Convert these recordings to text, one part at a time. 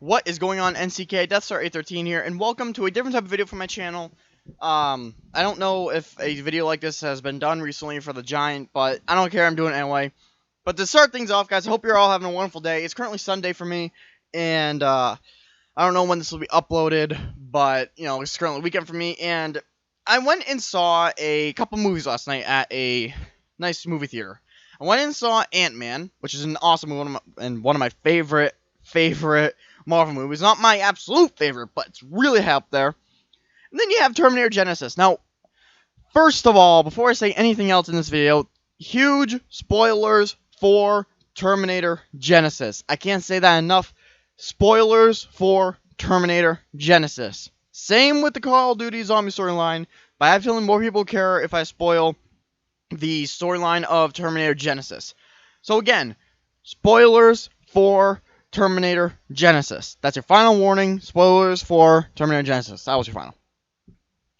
What is going on, NCK? DeathStar813 here, and welcome to a different type of video from my channel. I don't know if a video like this has been done recently for the Giant, but I don't care, I'm doing it anyway. But to start things off, guys, I hope you're all having a wonderful day. It's currently Sunday for me, and I don't know when this will be uploaded, but, you know, it's currently weekend for me, and I went and saw a couple movies last night at a nice movie theater. I went and saw Ant-Man, which is an awesome movie, and one of my favorite Marvel movies. Not my absolute favorite, but it's really high up there. And then you have Terminator Genisys. Now, first of all, before I say anything else in this video, huge spoilers for Terminator Genisys. I can't say that enough. Spoilers for Terminator Genisys. Same with the Call of Duty zombie storyline, but I have a feeling more people care if I spoil the storyline of Terminator Genisys. So again, spoilers for Terminator Genisys. That's your final warning. Spoilers for Terminator Genisys. That was your final.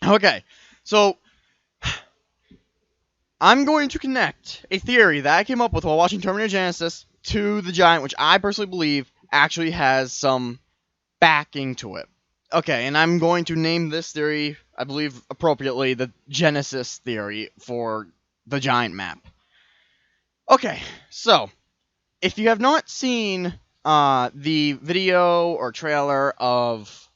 Okay, so I'm going to connect a theory that I came up with while watching Terminator Genisys to the Giant, which I personally believe actually has some backing to it. Okay, and I'm going to name this theory, I believe appropriately, the Genisys theory for the Giant map. Okay, so if you have not seen the video or trailer of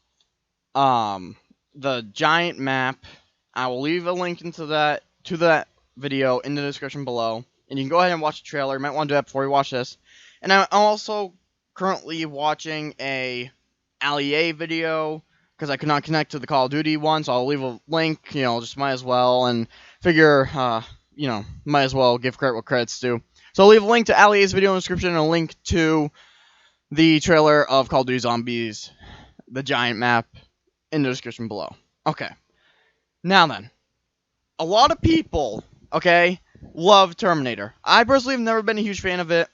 the Giant map, I will leave a link to that video in the description below, and you can go ahead and watch the trailer. You might want to do that before you watch this. And I'm also currently watching a Allie video because I could not connect to the Call of Duty one, so I'll leave a link. You know, just might as well, and figure you know, might as well give credit what credit's due. So I'll leave a link to Allie's video in the description and a link to the trailer of Call of Duty Zombies, the Giant map, in the description below. Okay. Now then, a lot of people, okay, love Terminator. I personally have never been a huge fan of it,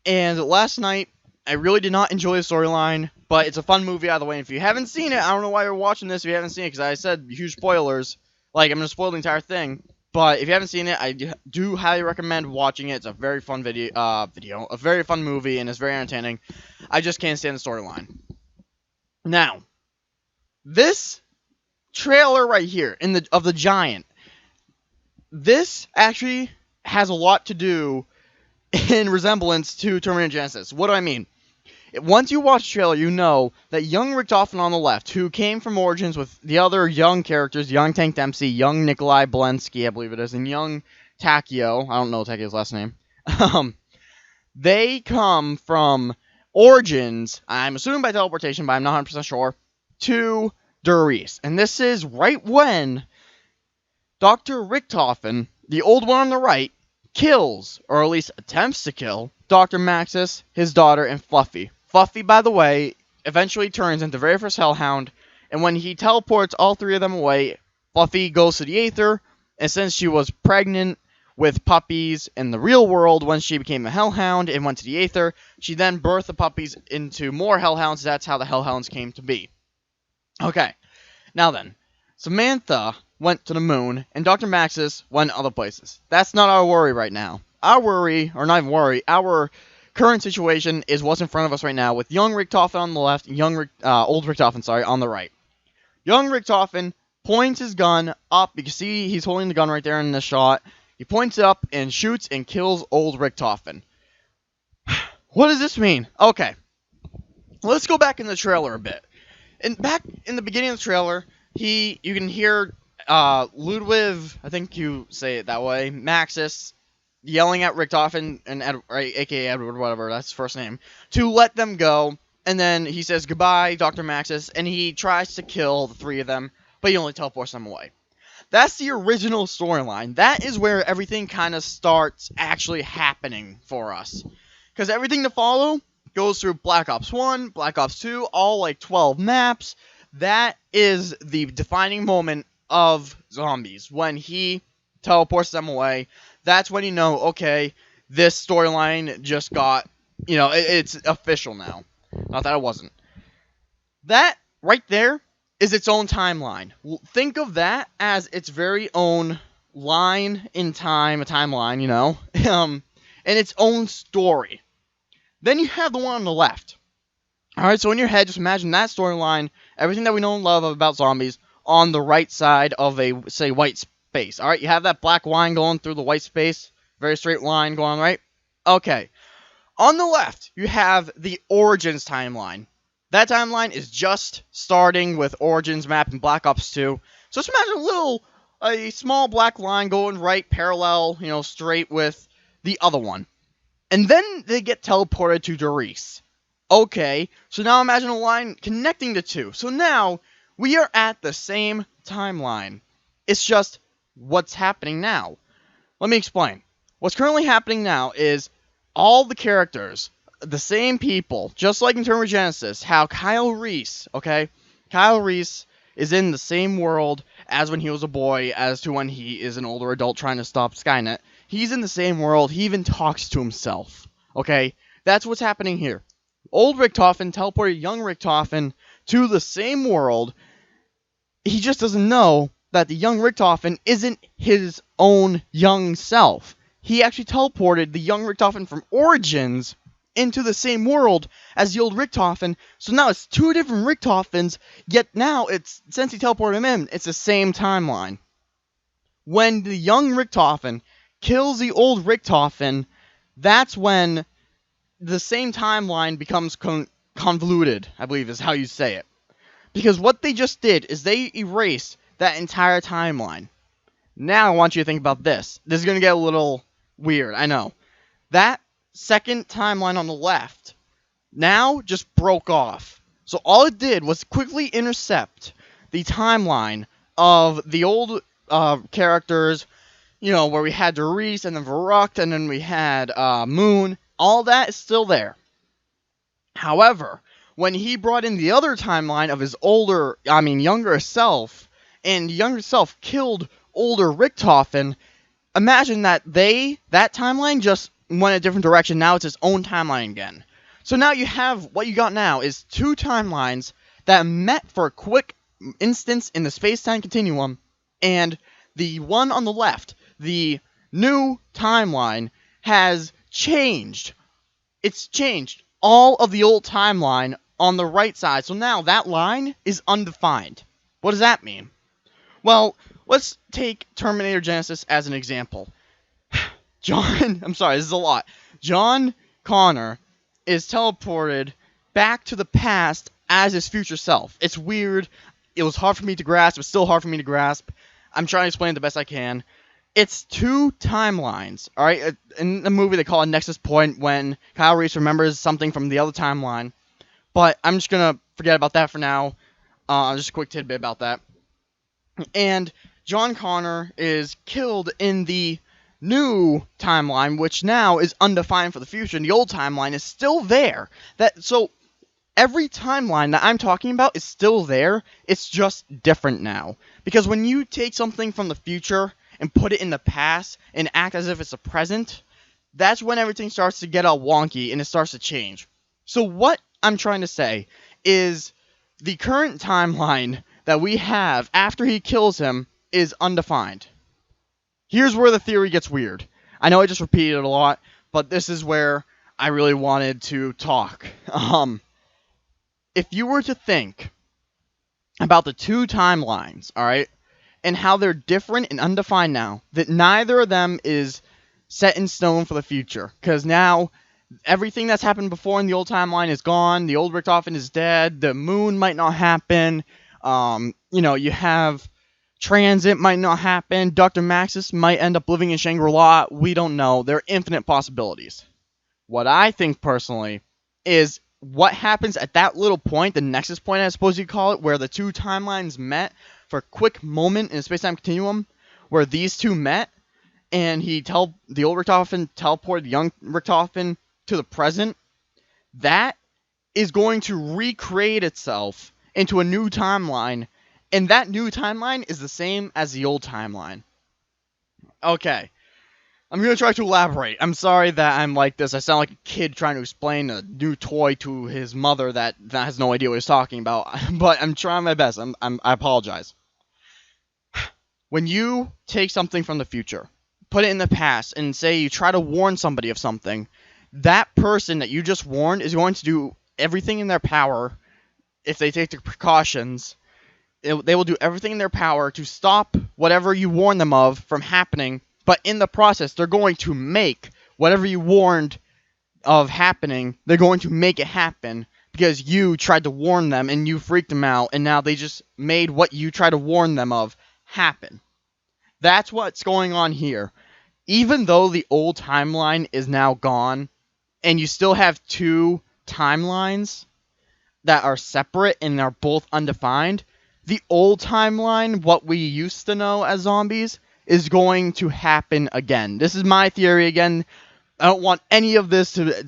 and last night, I really did not enjoy the storyline, but it's a fun movie either way. If you haven't seen it, I don't know why you're watching this if you haven't seen it, because I said huge spoilers. Like, I'm going to spoil the entire thing. But if you haven't seen it, I do highly recommend watching it. It's a very fun a very fun movie, and it's very entertaining. I just can't stand the storyline. Now, this trailer right here of the Giant, this actually has a lot to do in resemblance to Terminator Genisys. What do I mean? Once you watch the trailer, you know that young Richtofen on the left, who came from Origins with the other young characters, young Tank Dempsey, young Nikolai Blensky, I believe it is, and young Takio, I don't know Takio's last name, they come from Origins, I'm assuming by teleportation, but I'm not 100% sure, to Duris. And this is right when Dr. Richtofen, the old one on the right, kills, or at least attempts to kill, Dr. Maxis, his daughter, and Fluffy. Fluffy, by the way, eventually turns into the very first Hellhound, and when he teleports all three of them away, Fluffy goes to the Aether, and since she was pregnant with puppies in the real world when she became a Hellhound and went to the Aether, she then birthed the puppies into more Hellhounds. That's how the Hellhounds came to be. Okay, now then, Samantha went to the moon, and Dr. Maxis went other places. That's not our worry right now. Our worry, or not even worry, our current situation is what's in front of us right now, with young Richtofen on the left, and old Richtofen, on the right. Young Richtofen points his gun up. You can see he's holding the gun right there in the shot. He points it up and shoots and kills old Richtofen. What does this mean? Okay, let's go back in the trailer a bit. And back in the beginning of the trailer, you can hear Ludwig, I think you say it that way, Maxis, yelling at Richtofen, and aka Edward, whatever, that's his first name, to let them go, and then he says goodbye, Dr. Maxis, and he tries to kill the three of them, but he only teleports them away. That's the original storyline. That is where everything kind of starts actually happening for us. Because everything to follow goes through Black Ops 1, Black Ops 2, all like 12 maps. That is the defining moment of zombies, when he teleports them away. That's when you know, okay, this storyline just got, you know, it's official now. Not that it wasn't. That right there is its own timeline. Think of that as its very own line in time, a timeline, you know, and its own story. Then you have the one on the left, Alright, so in your head, just imagine that storyline, everything that we know and love about zombies, on the right side of a, say, white space. Alright, you have that black line going through the white space, very straight line going right. Okay. On the left, you have the Origins timeline. That timeline is just starting with Origins map in Black Ops 2. So just imagine a small black line going right parallel, straight with the other one. And then they get teleported to Genisys. Okay, so now imagine a line connecting the two. So now we are at the same timeline. It's just what's happening now. Let me explain. What's currently happening now is all the characters, the same people, just like in terms of Genisys, how Kyle Reese is in the same world as when he was a boy, as to when he is an older adult trying to stop Skynet. He's in the same world. He even talks to himself. Okay? That's what's happening here. Old Richtofen teleported young Richtofen to the same world. He just doesn't know that the young Richtofen isn't his own young self. He actually teleported the young Richtofen from Origins into the same world as the old Richtofen. So now it's two different Richtofens, yet now since he teleported him in, it's the same timeline. When the young Richtofen kills the old Richtofen, that's when the same timeline becomes convoluted, I believe is how you say it. Because what they just did is they erased that entire timeline. Now I want you to think about this. This is going to get a little weird, I know. That second timeline on the left now just broke off. So all it did was quickly intercept the timeline of the old characters, where we had Doris and then Verrucht and then we had Moon. All that is still there. However, when he brought in the other timeline of his younger self, and younger self killed older Richtofen, imagine that timeline just went a different direction. Now it's its own timeline again. So now what you got now is two timelines that met for a quick instance in the space-time continuum, and the one on the left, the new timeline, has changed. It's changed all of the old timeline on the right side. So now that line is undefined. What does that mean? Well, let's take Terminator Genisys as an example. I'm sorry, this is a lot. John Connor is teleported back to the past as his future self. It's weird. It was hard for me to grasp. It's still hard for me to grasp. I'm trying to explain it the best I can. It's two timelines, alright? In the movie, they call it Nexus Point when Kyle Reese remembers something from the other timeline. But I'm just going to forget about that for now. Just a quick tidbit about that. And John Connor is killed in the new timeline, which now is undefined for the future, and the old timeline is still there. So every timeline that I'm talking about is still there. It's just different now. Because when you take something from the future and put it in the past and act as if it's the present, that's when everything starts to get all wonky and it starts to change. So what I'm trying to say is the current timeline that we have after he kills him is undefined. Here's where the theory gets weird. I know I just repeated it a lot, but this is where I really wanted to talk. If you were to think about the two timelines, alright, and how they're different and undefined now, that neither of them is set in stone for the future, because now everything that's happened before in the old timeline is gone, the old Richtofen is dead, the moon might not happen, you have transit might not happen, Dr. Maxis might end up living in Shangri-La, we don't know, there are infinite possibilities. What I think personally is what happens at that little point, the nexus point I suppose you'd call it, where the two timelines met for a quick moment in a space-time continuum, where these two met, and the old Richtofen teleported the young Richtofen to the present, that is going to recreate itself into a new timeline, and that new timeline is the same as the old timeline. Okay. I'm going to try to elaborate. I'm sorry that I'm like this. I sound like a kid trying to explain a new toy to his mother that has no idea what he's talking about. But I'm trying my best. I apologize. When you take something from the future, put it in the past, and say you try to warn somebody of something, that person that you just warned is going to do everything in their power, if they take the precautions, they will do everything in their power to stop whatever you warn them of from happening, but in the process, they're going to make whatever you warned of happening, they're going to make it happen because you tried to warn them and you freaked them out, and now they just made what you tried to warn them of happen. That's what's going on here. Even though the old timeline is now gone, and you still have two timelines that are separate and are both undefined, the old timeline, what we used to know as zombies, is going to happen again. This is my theory again. I don't want any of this to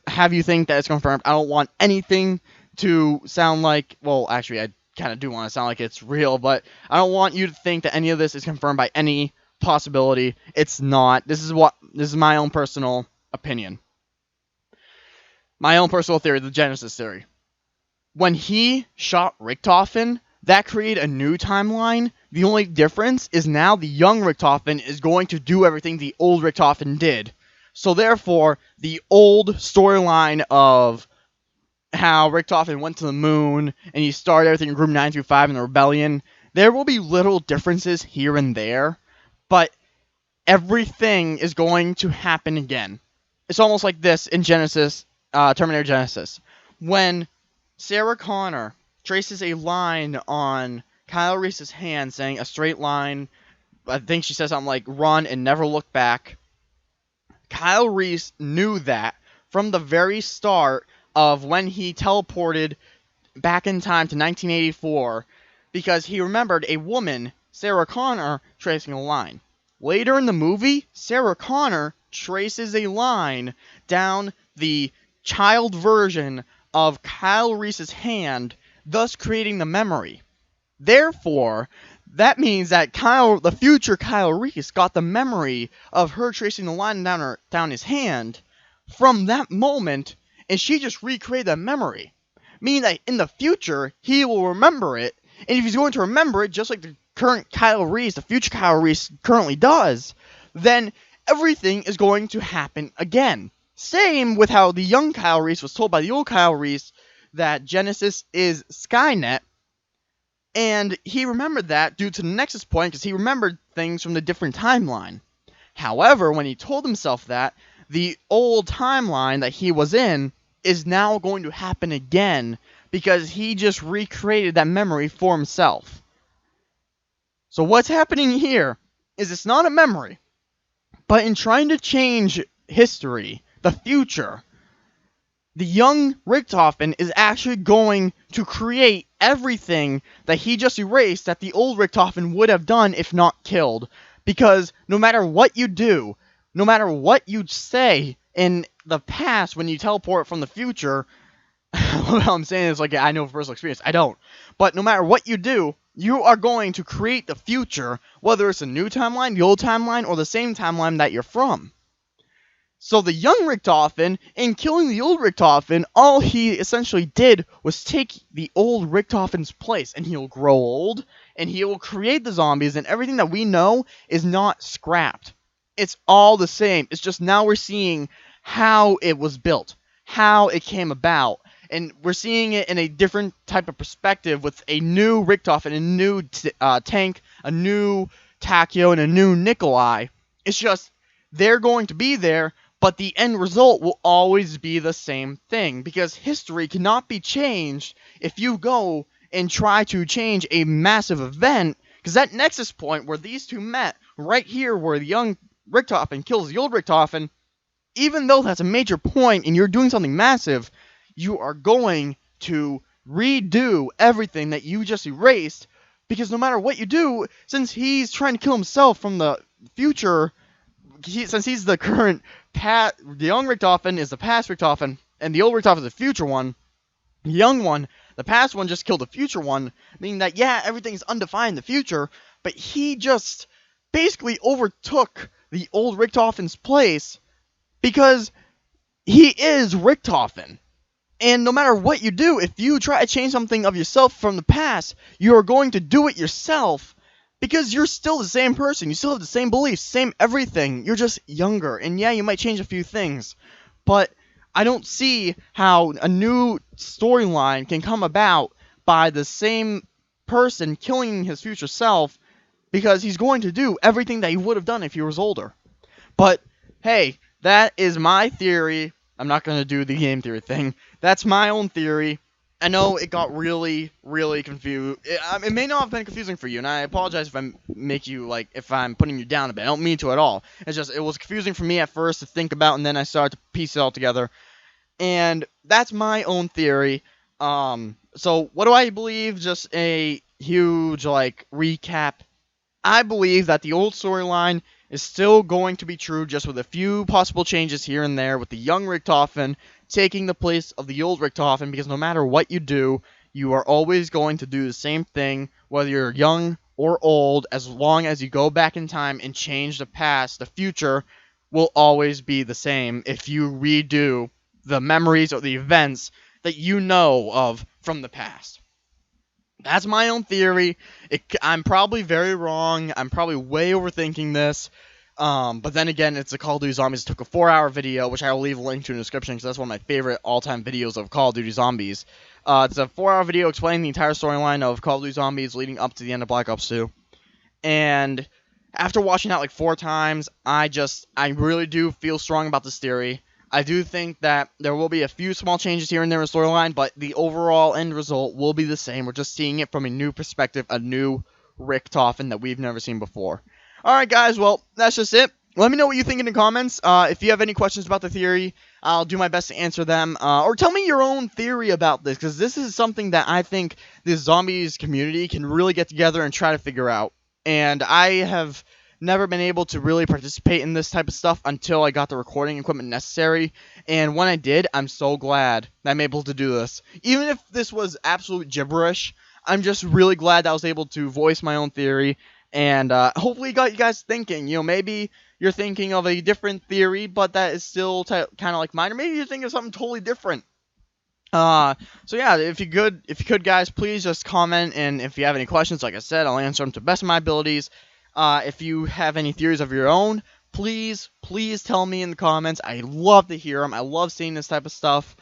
have you think that it's confirmed. I don't want anything to sound like, well, actually, I kind of do want to sound like it's real, but I don't want you to think that any of this is confirmed by any possibility. It's not. This is my own personal opinion. My own personal theory, the Genisys theory. When he shot Richtofen, that created a new timeline. The only difference is now the young Richtofen is going to do everything the old Richtofen did. So therefore, the old storyline of how Richtofen went to the moon and he started everything in Group 9 through 5 in the Rebellion, there will be little differences here and there, but everything is going to happen again. It's almost like this in Genisys, Terminator Genisys. When Sarah Connor traces a line on Kyle Reese's hand saying a straight line, I think she says something like run and never look back. Kyle Reese knew that from the very start of when he teleported back in time to 1984 because he remembered a woman, Sarah Connor, tracing a line. Later in the movie, Sarah Connor traces a line down the child version of Kyle Reese's hand, thus creating the memory. Therefore, that means that the future Kyle Reese, got the memory of her tracing the line down his hand from that moment, and she just recreated that memory. Meaning that in the future, he will remember it, and if he's going to remember it, just like the current Kyle Reese, the future Kyle Reese currently does, then everything is going to happen again. Same with how the young Kyle Reese was told by the old Kyle Reese that Genisys is Skynet, and he remembered that due to the Nexus point because he remembered things from the different timeline. However, when he told himself that, the old timeline that he was in is now going to happen again because he just recreated that memory for himself. So what's happening here is it's not a memory, but in trying to change history, the future, the young Richtofen is actually going to create everything that he just erased that the old Richtofen would have done if not killed. Because no matter what you do, no matter what you say in the past when you teleport from the future, what I'm saying is like I know from personal experience, I don't. But no matter what you do, you are going to create the future, whether it's a new timeline, the old timeline, or the same timeline that you're from. So the young Richtofen, in killing the old Richtofen, all he essentially did was take the old Richtofen's place, and he'll grow old, and he will create the zombies, and everything that we know is not scrapped. It's all the same. It's just now we're seeing how it was built, how it came about, and we're seeing it in a different type of perspective with a new Richtofen, a new tank, a new Takeo, and a new Nikolai. It's just they're going to be there, but the end result will always be the same thing, because history cannot be changed if you go and try to change a massive event, because that Nexus point where these two met, right here where the young Richtofen kills the old Richtofen, even though that's a major point and you're doing something massive, you are going to redo everything that you just erased, because no matter what you do, since he's trying to kill himself from the future, since he's the current the young Richtofen is the past Richtofen, and the old Richtofen is the future one. The young one, the past one, just killed the future one, meaning that, yeah, everything's undefined in the future, but he just basically overtook the old Richtofen's place because he is Richtofen. And no matter what you do, if you try to change something of yourself from the past, you are going to do it yourself. Because you're still the same person, you still have the same beliefs, same everything, you're just younger, and yeah, you might change a few things, but I don't see how a new storyline can come about by the same person killing his future self, because he's going to do everything that he would have done if he was older. But hey, that is my theory. I'm not going to do the game theory thing. That's my own theory. I know it got really, really confused. It may not have been confusing for you, and I apologize if if I'm putting you down a bit. I don't mean to at all. It's just, it was confusing for me at first to think about, and then I started to piece it all together. And that's my own theory. So what do I believe? Just a huge, recap. I believe that the old storyline is still going to be true, just with a few possible changes here and there, with the young Richtofen taking the place of the old Richtofen, because no matter what you do, you are always going to do the same thing, whether you're young or old. As long as you go back in time and change the past, the future will always be the same if you redo the memories or the events that you know of from the past. That's my own theory. I'm probably very wrong. I'm probably way overthinking this. But then again, it's a Call of Duty Zombies. It took a 4-hour video, which I will leave a link to in the description, because that's one of my favorite all-time videos of Call of Duty Zombies. It's a 4-hour video explaining the entire storyline of Call of Duty Zombies leading up to the end of Black Ops 2. And after watching that 4 times, I really do feel strong about this theory. I do think that there will be a few small changes here and there in the storyline, but the overall end result will be the same. We're just seeing it from a new perspective, a new Richtofen that we've never seen before. Alright guys, well, that's just it. Let me know what you think in the comments. If you have any questions about the theory, I'll do my best to answer them. Or tell me your own theory about this, because this is something that I think the zombies community can really get together and try to figure out. And I have never been able to really participate in this type of stuff until I got the recording equipment necessary. And when I did, I'm so glad that I'm able to do this. Even if this was absolute gibberish, I'm just really glad that I was able to voice my own theory. And hopefully got you guys thinking. Maybe you're thinking of a different theory, but that is still kind of like mine. Or maybe you're thinking of something totally different. So yeah, if you could, guys, please just comment, and if you have any questions, like I said, I'll answer them to the best of my abilities. If you have any theories of your own, please tell me in the comments. I love to hear them. I love seeing this type of stuff.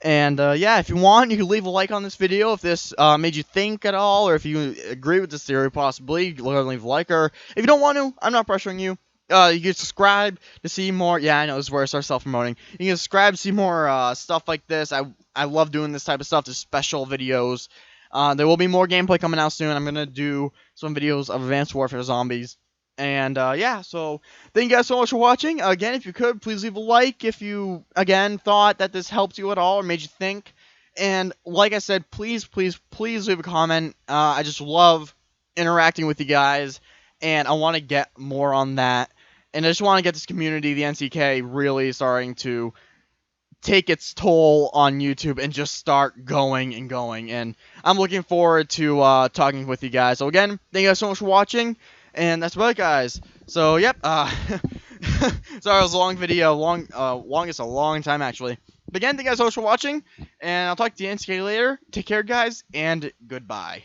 And yeah, if you want, you can leave a like on this video if this made you think at all, or if you agree with this theory, possibly. You can leave a like, or if you don't want to, I'm not pressuring you. You can subscribe to see more. Yeah, I know, this is where I start self-promoting. You can subscribe to see more stuff like this. I love doing this type of stuff, just special videos. There will be more gameplay coming out soon. I'm going to do some videos of Advanced Warfare Zombies. And, yeah, so thank you guys so much for watching. Again, if you could, please leave a like if you, again, thought that this helped you at all or made you think. And, like I said, please leave a comment. I just love interacting with you guys, and I want to get more on that. And I just want to get this community, the NCK, really starting to take its toll on YouTube and just start going and going. And I'm looking forward to talking with you guys. So again, thank you guys so much for watching, and that's about it, guys. So yep, sorry it was a long video, longest a long time actually. But again, thank you guys so much for watching, and I'll talk to you NCK later. Take care, guys, and goodbye.